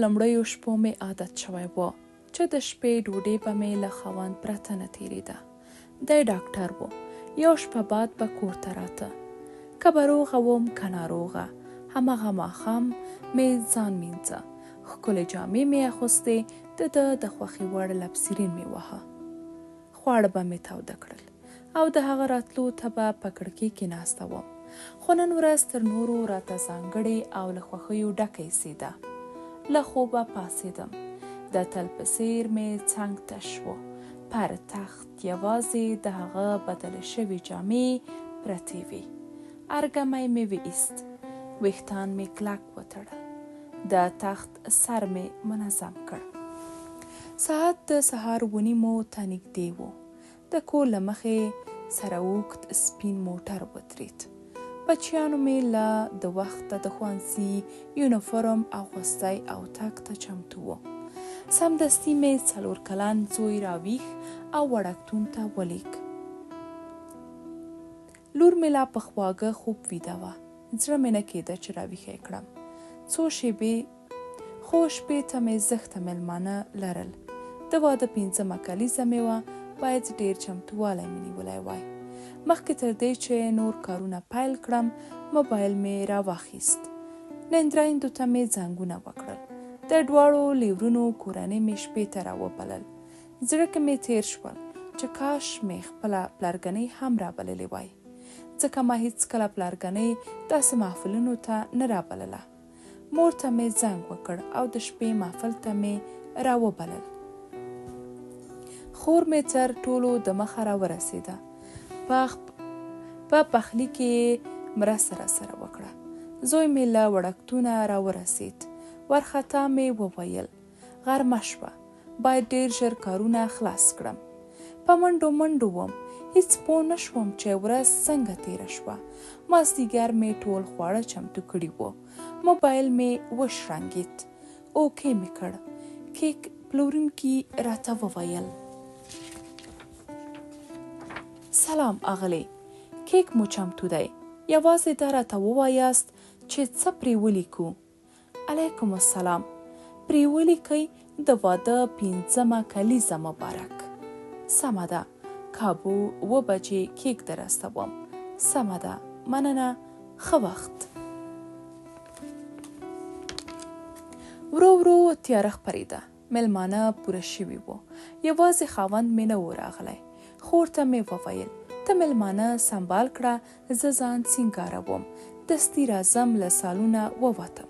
لومړیو شپو مې عادت شوی و چې د شپې ډوډۍ به مې له خاوند پرته نه تېرېده. دی ډاکټر و. یو شپه بعد به کور ته راته. که به روغه وم که ناروغه، هماغه ماښام مې ځان مینځه، ښکلې جامې مې اغوستې، د ده د خوښې وړ لبسرین مې واهه. خواړه به مې تاوده کړل او د هغه راتلو ته به په کړکۍ کې ناسته وم. خو نن ورځ تر نورو راته ځانګړې او له خوښیو ډکه ایسېده. له خوبه پاڅېدم. د تل په څېر مې څنګ تش و. پر تخت یوازې د هغه بدلې شوې جامې پرتې وې. ارګمی مې وایست. ویښتان مې کلک وتړل. د تخت سر مې منظم کړ. ساعت د سهار 9:30 ته نږدې و. د کور له مخې سره اوږد سپین موټر ودرېد. بچیانو مې له د وخته د ښوونځي یونیفورم اغوستی او تګ ته چمتو و. سمدستي مې 4 کلن زوی راویښ او وړکتون ته ولیږ. لور مې لا په خواږه خوب ویده وه. زړه مې نه کېده چې راویښه یې کړم. څو شېبې خو شپې ته مې زښته مېلمانه لرل. د واده 5مه کلیزه مې وه. باید ډېر چمتووالی مې نیولی وای. مخکې تر دې چې نور کارونه پیل کړم موبایل مې راواخیست. نندرایندو ته مې زنګونه وکړل. د دواړو لیورونو کورنۍ مې شپې ته راوبلل. زړه کې مې تېر شول چې کاش مې خپله پلارګنۍ هم رابللې وای، ځکه ما هېڅکله پلارګنۍ داسې محفلونو ته نه رابلله. مور ته مې زنګ وکړ او د شپې محفل ته مې راوبلل. خور مې تر ټولو د مخه راورسېده. په پخلي کې مرسته راسره وکړه. زوی مې له وړکتونه راورسېد. ورخطا مې وویل غرمه شوه، باید ډېر ژر کارونه خلاص کړم. په منډو منډو وم. هېڅ پوه نه شوم چې ورځ څنګه تېره شوه. مازدیګر مې ټول خواړه چمتو کړي وو. موبایل مې وشرنګېد. اوکې مې کړ. کیک پلورونکي راته وویل سلام اغلې، کیک مو چمتو دی. یوازې دا راته ووایاست چې څه پرې ولیکو. علیکم السلام. پرې ولیکئ د واده 5مه کلیزه مبارک. سمه ده. کابو 7 بجې کیک در استوم. سمه ده. مننه. ښه وخت. ورو ورو تیاره خپرېده. مېلمانه پوره شوي وو. یوازې خاوند مې نه و راغلی. خور ته مې وویل ته مېلمانه سنبال کړه، زه ځان سینګاروم. دستي راځم. له سالونه ووتم.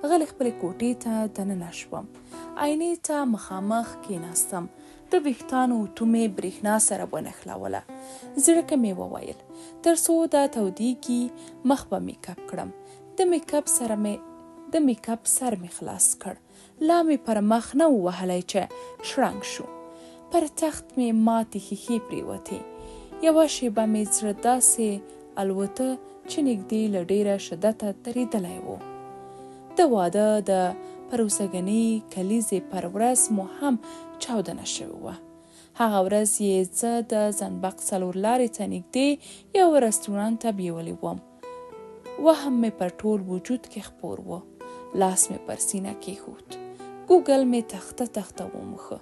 غلې خپلې کوټې ته دننه شوم. آینې ته مخامخ کېناستم. د ویښتانو اوتو مې برېښنا سره ونښلوله. زړه کې مې وویل تر څو دا تودېږي مخ به میکاپ کړم. د میکاپ سر مې خلاص کړ. لا مې پر مخ نه ووهلی چې شړنګ شو. پر تخت مې ماتې ښیښې پرېوتې. یوه شېبه مې زړه داسې الوته چې نږدې له ډېره شدته درېدلی و. د واده د پروسږنۍ کلیزې پر ورځ مو هم چاودنه شوې وه. هغه ورځ یې زه د زنبق 4 لارې ته نږدې یو رستورانت ته بیولې وم. وهم مې پر ټول وجود کې خپور و. لاس مې پر سینه کېښود. ګوګل مې تخته تخته وموښه.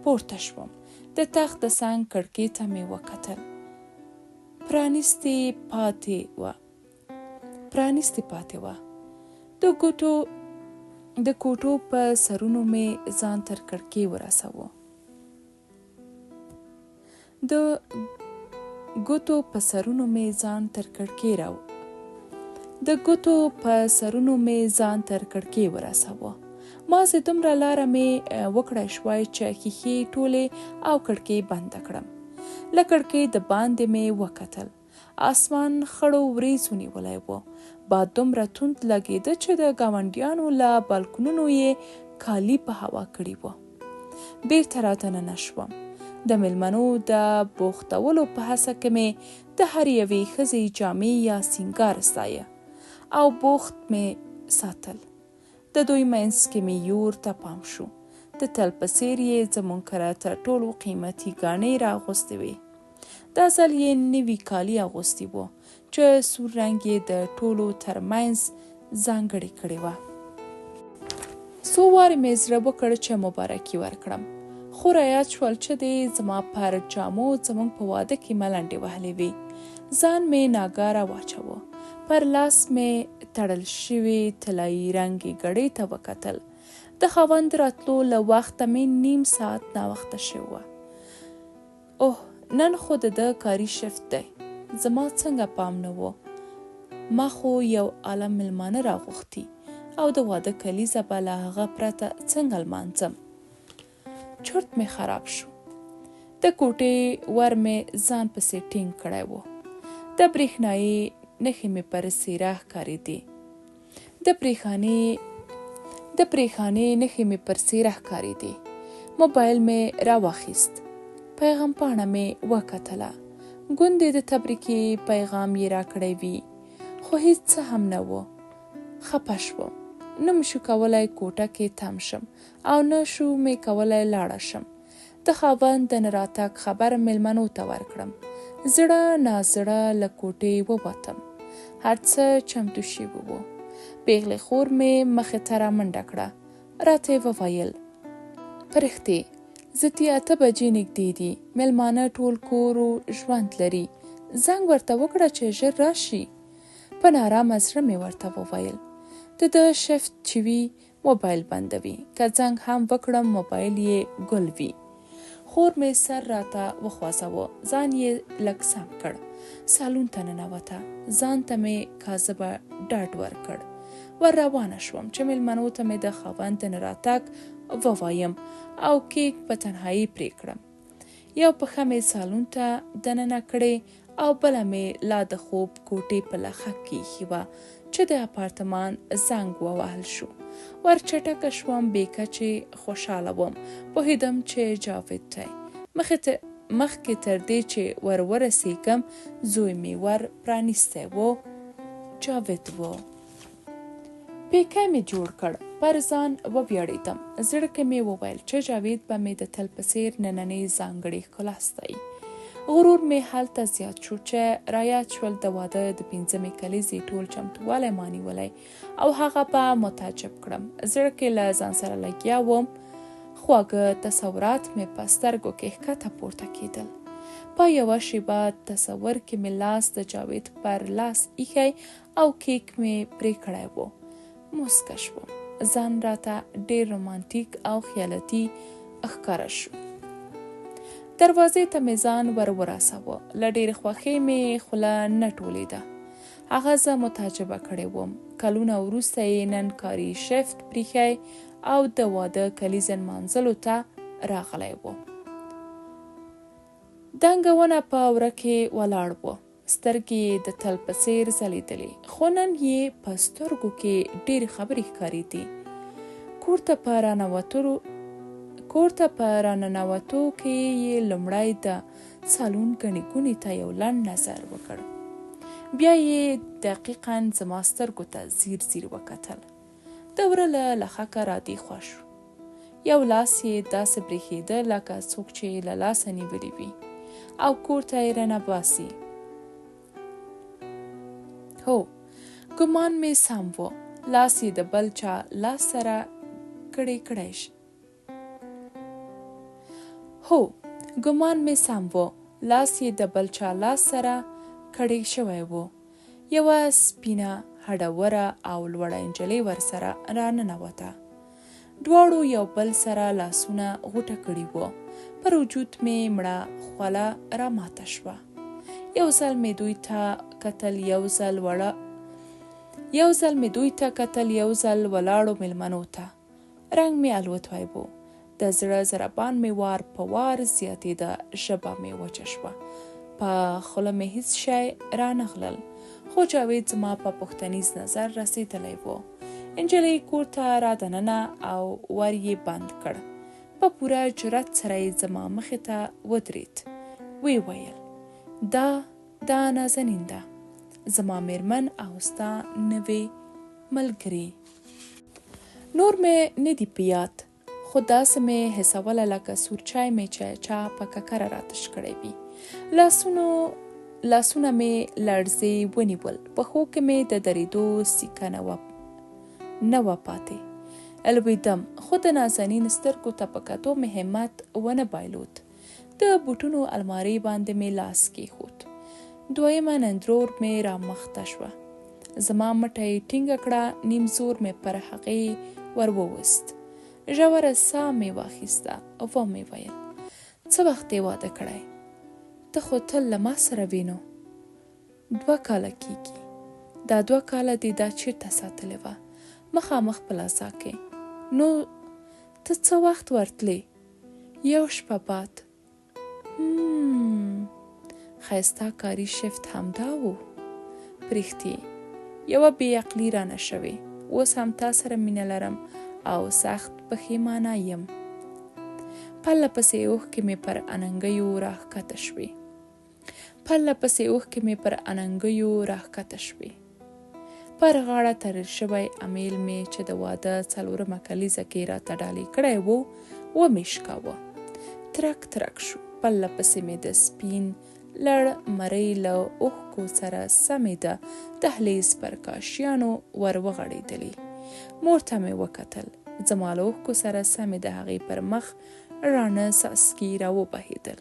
پورته شوم. د تخت د څنګ کړکۍ ته مې وکتل. پرانیستې پاتې وه. د کوټو په سرونو مې ځان تر کړکۍ ورسوه. د ګوتو په سرونو مې ځان تر کړکۍ ورسوه. مازې دومره لاره مې وکړی شوای چې ښیښې ټولې او کړکۍ بنده کړم. له کړکۍ د باندې مې وکتل. اسمان خړو وریځو نیولی و. باد دومره توند لګېده چې د ګاونډیانو له بالکونونو یې کالي په هوا کړي وو. بیرته رادننه شوم. د مېلمنو د بوختولو په هڅه کې مې د هر یوې ښځې جامې یا سینګار ستایه او بوخت مې ساتل. د دوی منځ کې مې یور ته پام شو. د تل په څېر یې زموږ کره تر ټولو قیمتي ګاڼې راغوستې وې. دا ځل یې نوي کالي اغوستي وو چې سور رنګ یې د ټولو تر منځ ځانګړې کړې وه. څو وارې مې زړه وکړ چې مبارکي ورکړم، خو رایاد شول چې دی زما پر جامو زموږ په واده کې ملنډې وهلې وي. ځان مې ناګاره واچوه. پر لاس مې تړل شوي طلایي رنګې ګړۍ ته وکتل. د خاوند راتلو له وخته مې نیم ساعت ناوخته شوی وه. اوه، نن خو د ده کاري شفت دی. زما څنګه پام نه و. ما خو یو عالم مېلمانه راغوښتي او د واده کلیزه به له هغه پرته څنګه لمانځم. چرت مې خراب شو. د کوټې ور مې ځان پسې ټینګ کړی و. د برېښنایي نښې مې پر څېره ښکارېدې. د برېښانې نښې مې پر څېره ښکارېدې. موبایل مې راواخیست. پیغام پاڼه مې وکتله. ګوندې د تبریکې پیغام یې راکړی وي، خو هیڅ څه هم نه و. خپه شوم. نه مې شو کولی کوټه کې تم شم او نه شو مې کولی لاړه شم. د خاوند د نه راتګ خبر مېلمنو ته ورکړم. زړه نازړه له کوټې ووتم. هر څه چمتو شوي وو. پیغلې خور مې مخې ته رامنډه کړه. راته یې وویل: فرښتې، زه 8 بجې نږدې دي. مېلمانه ټول کور و ژوند لري. زنګ ورته وکړه چې ژر راشي. په نارامه زړه مې ورته وویل: د ده شفت چې وي موبایل بندوي. که زنګ هم وکړم موبایل یې ګل وي. خور مې سر راته وخوځاوه. ځان یې لږ سم کړ. سالون ته ننوته. ځان ته مې کاذبه ډاډ ورکړ. ور روانه شوم چې مېلمنو ته مې د خاوند د نه راتګ ووایم او کیک په تنهایي پرې کړم. یو پښه مې سالون ته دننه کړې او بله مې لا د خوب کوټې په لخه کې ایښې وه چې د اپارتمان زنګ ووهل شو. ور چټکه شوم. بې کچې خوشحاله وم. پوهېدم چې جاوید دی. مخکې تر دې چې ور ورسېږم زوی مې ور پرانیستی و. جاوید و. پیکی مې جوړ کړ. پر ځان وویاړېدم. زړه کې مې وویل چې جاوید به مې د تل په څېر نننۍ ځانګړې ښکلا ستایي. غرور مې هلته زیات شو چې رایاد شول د واده د 5مې کلیزې ټول چمتووالی ما نیولی او هغه به متعجب کړم. زړه کې له ځان سره لګیا وم. خواږه تصورات مې په سترګو کې ښکته پورته کېدل. په یوه شیبه تصور کې مې لاس د جاوید پر لاس ایښی او کیک مې پرې کړی و. موسکه شوم. ځان راته ډېر رومانتیک او خیالتي ښکاره شو. دروازې ته مې ځان ور ورساوه. له ډېرې خوښۍ مې خوله نه ټولېده. هغه زه متعجبه کړې وم. کلونه وروسته یې نن کاري شفت پریښی او د واده کلیزې نمانځلو ته راغلی و. دنګه ونه په وره کې ولاړ و. سترګې یې د تل په څېر ځلېدلې، خو نن یې په سترګو کې ډېرې خبرې ښکارېدې. کور ته په راننوتو کې یې لومړی د سالون ګڼې ګوڼې ته یو لنډ نظر وکړ. بیا یې دقیقاً زما سترګو ته ځیر ځیر وکتل. د وره له لخکه رادېخوا شو. یو لاس یې داسې برېښېده لکه څوک چې له لاسه نیولی وي او کور ته یې رانباسي. هو، ګمان مې سم و. لاس یې د بل چا لاس سره کړی شوی و. یوه سپینه هډوره او لوړه نجلۍ ورسره راننوته. دواړو یو بل سره لاسونه غوټه کړي وو. پر وجود مې مړه خوله راماته شوه. یو ځل مې دوی ته کتل، یو ځل ولاړو مېلمنو ته. رنګ مې الوتی و. د زړه ضربان مې وار په وار زیاتېده. ژبه مې وچه شوه. په خوله مې هیڅ شی رانغلل. خو جاوید زما په پوښتنیز نظر رسېدلی و. نجلۍ کور ته رادننه او ور یې بند کړ. په پوره جرأت سره یې زما مخې ته ودرېد. ویې ویل: دا نازنین ده، زما مېرمن او ستا نوې ملګرې. نور مې نه دي په یاد، خو داسې مې حسوله لکه سور چای مې چې چا په ککره راتش کړی وي. لاسونه مې لړزې ونیول. پښو کې مې د درېدو سیکه نه وه پاتې. لوېدم، خو د نازنین سترګو ته په کتو مې همت ونه بایلود. د بوټونو المارۍ باندې مې لاس کېښود. دویمه نندرور مې رامخته شوه. زما مټه یې ټینګه کړه، نیم زور مې پر هغې ور ووست. ژوره ساه مې واخیسته. ومې ویل: څه وخت یې واده کړی؟ ته خو تل له ما سره وینو. 2 کاله کېږي. دا 2 کاله دې دا چېرته ساتلې وه؟ مخامخ پلازا کې. نو ته څه وخت ورتلې؟ 1 شپه بعد. ښایسته کاري شفت همدا و. پرېښتې، یوه بې عقلي رانه شوې. اوس هم تا سره مینه لرم او سخت پښیمانه یم. پرله پسې اوښکې مې پر اننګیو راښکته شوې. پر غاړه تړل شوی امیل مې چې د واده 4مه کلیزه کې راته ډالۍ کړی و، ومې شکاوه. ترک ترک شو. پرله پسې مې د سپین لړ مرۍ له اوښکو سره سمې د دهلیز پر کاشیانو ور وغړېدلې. مور ته مې وکتل. زما له اوښکو سره سمې د هغې پر مخ راڼه څاڅکي راوبهېدل.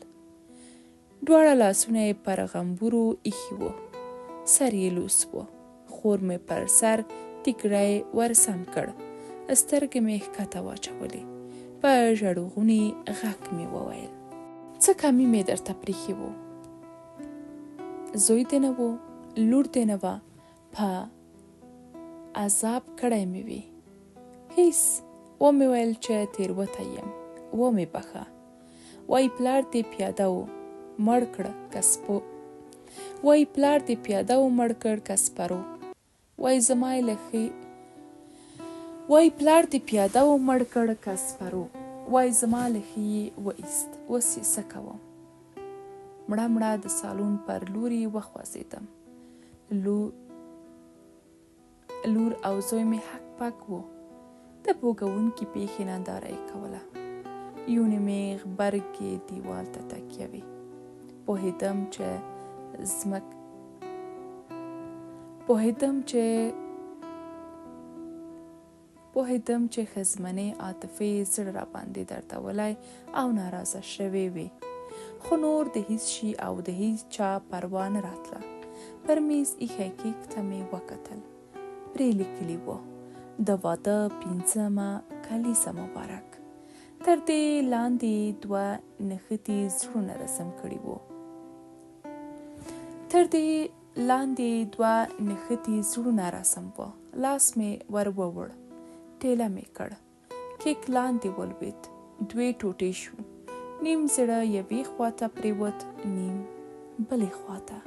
2 لاسونه یې پر غمبورو ایښي وو. سر یې لوس و. خور مې پر سر ټیکری ورسم کړ. سترګې مې ښکته واچولې. په ژړغوني غږ مې وویل: څه کمی مې درته پریښي وو؟ زوی دې نه و، لور دې نه وه، په عذاب کړی مې وي. هیڅ. ومې ویل چې تېروتی یم. ومې بخښه. وایي پلار دې پیاده و، مړ کړ که سپرو. وایي زما یې له ښې یې وایست. اوس یې څه کوم؟ مړه د سالون پر لوري وخوځېدم. لور او زوی مې حک پک وو. د پوګونکي پیښې ننداره یې کوله. یونې مې غبرګې دیوال ته تکیه وې. پوهېدم چې ښځمنې عاطفې زړه راباندې دردولی او ناراضه شوې وې. خو نور د هیڅ شي او د هیڅ چا پروا نه راتله. پر میز ایښی کیک ته مې وکتل. پرې لیکلي وو: د واده 5مه کلیزه مبارک. تر دې لاندې 2 نښتي زړونه رسم کړي وو. لاس مې ور ووړ. ټېله مې کړ. کیک لاندې ولوېد. 2 ټوټې شو. نیم زړه یوې خواته پریوت، نیم بلې خواته.